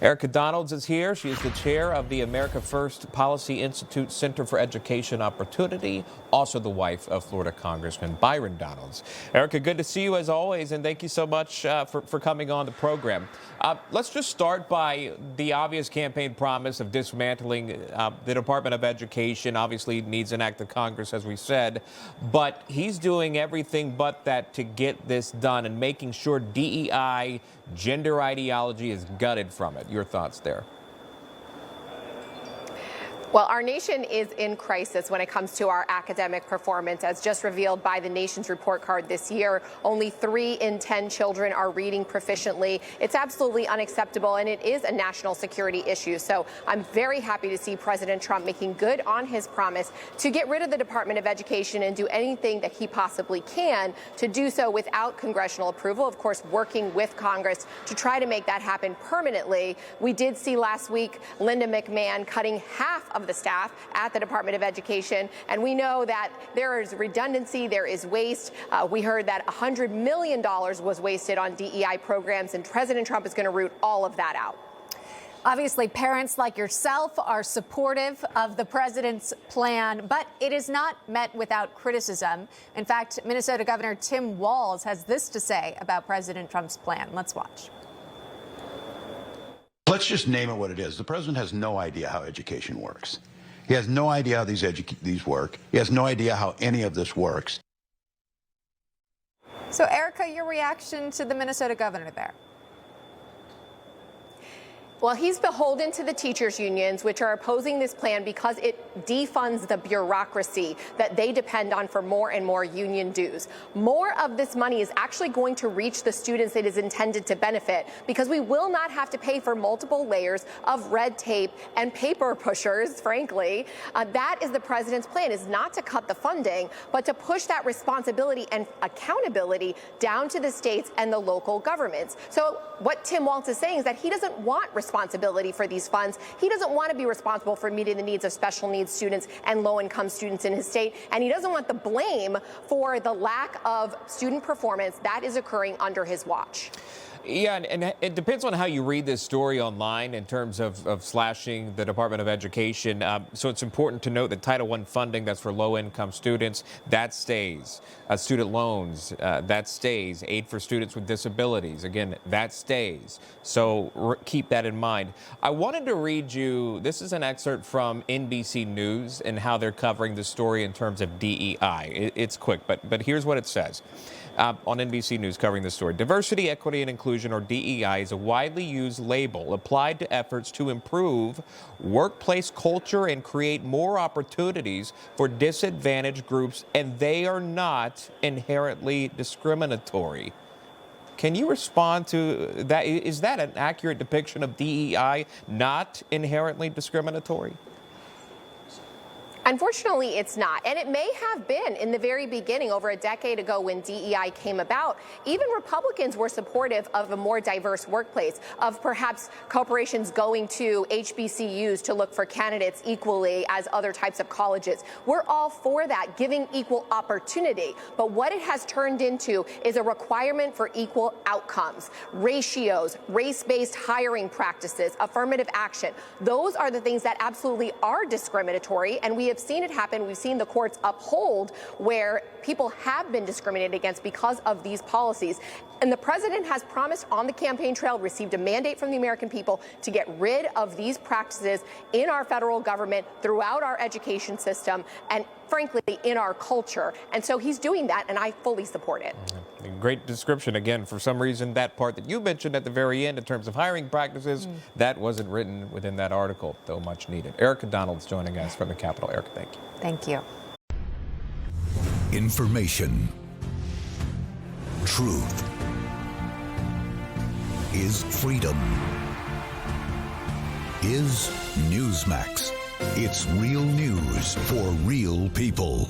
Erika Donalds is here. She is the chair of the America First Policy Institute Center for Education Opportunity, also the wife of Florida Congressman Byron Donalds. Erika, good to see you as always, and thank you so much for coming on the program. Let's just start by the obvious campaign promise of dismantling the Department of Education. Obviously needs an act of Congress, as we said, but he's doing everything but that to get this done and making sure DEI, gender ideology, is gutted from it. Your thoughts there? Well, our nation is in crisis when it comes to our academic performance. As just revealed by the nation's report card this year, only 3 in 10 children are reading proficiently. It's absolutely unacceptable, and it is a national security issue. So I'm very happy to see President Trump making good on his promise to get rid of the Department of Education and do anything that he possibly can to do so without congressional approval. Of course, working with Congress to try to make that happen permanently. We did see last week Linda McMahon cutting half of the staff at the Department of Education, and we know that there is redundancy, there is waste. We heard that $100 million was wasted on DEI programs, and President Trump is going to root all of that out. Obviously, parents like yourself are supportive of the president's plan, but it is not met without criticism. In fact, Minnesota Governor Tim Walz has this to say about President Trump's plan. Let's watch. Let's just name it what it is. The president has no idea how education works. He has no idea how these work. He has no idea how any of this works. So, Erika, your reaction to the Minnesota governor there? Well, he's beholden to the teachers' unions, which are opposing this plan because it defunds the bureaucracy that they depend on for more and more union dues. More of this money is actually going to reach the students it is intended to benefit, because we will not have to pay for multiple layers of red tape and paper pushers, frankly. That is the president's plan, is not to cut the funding, but to push that responsibility and accountability down to the states and the local governments. So what Tim Walz is saying is that he doesn't want responsibility for these funds. He doesn't want to be responsible for meeting the needs of special needs students and low-income students in his state, and he doesn't want the blame for the lack of student performance that is occurring under his watch. Yeah, and it depends on how you read this story online in terms of slashing the Department of Education. So it's important to note that Title I funding that's for low-income students, that stays. Student loans, that stays. Aid for students with disabilities, again, that stays. So keep that in mind. I wanted to read you, this is an excerpt from NBC News and how they're covering the story in terms of DEI. It's quick, but here's what it says. On NBC News covering the story. Diversity, equity, and inclusion, or DEI, is a widely used label applied to efforts to improve workplace culture and create more opportunities for disadvantaged groups, and they are not inherently discriminatory. Can you respond to that? Is that an accurate depiction of DEI, not inherently discriminatory? Unfortunately, it's not. And it may have been in the very beginning, over a decade ago when DEI came about. Even Republicans were supportive of a more diverse workplace, of perhaps corporations going to HBCUs to look for candidates equally as other types of colleges. We're all for that, giving equal opportunity. But what it has turned into is a requirement for equal outcomes, ratios, race-based hiring practices, affirmative action. Those are the things that absolutely are discriminatory, and we have seen it happen. We've seen the courts uphold where people have been discriminated against because of these policies. And the president has promised on the campaign trail, received a mandate from the American people to get rid of these practices in our federal government, throughout our education system, and frankly, in our culture. And so he's doing that, and I fully support it. Great description. Again, for some reason, that part that you mentioned at the very end in terms of hiring practices, that wasn't written within that article, though much needed. Erika Donalds joining us from the Capitol. Erika, thank you. Thank you. Information. Truth is freedom. Is Newsmax. It's real news for real people.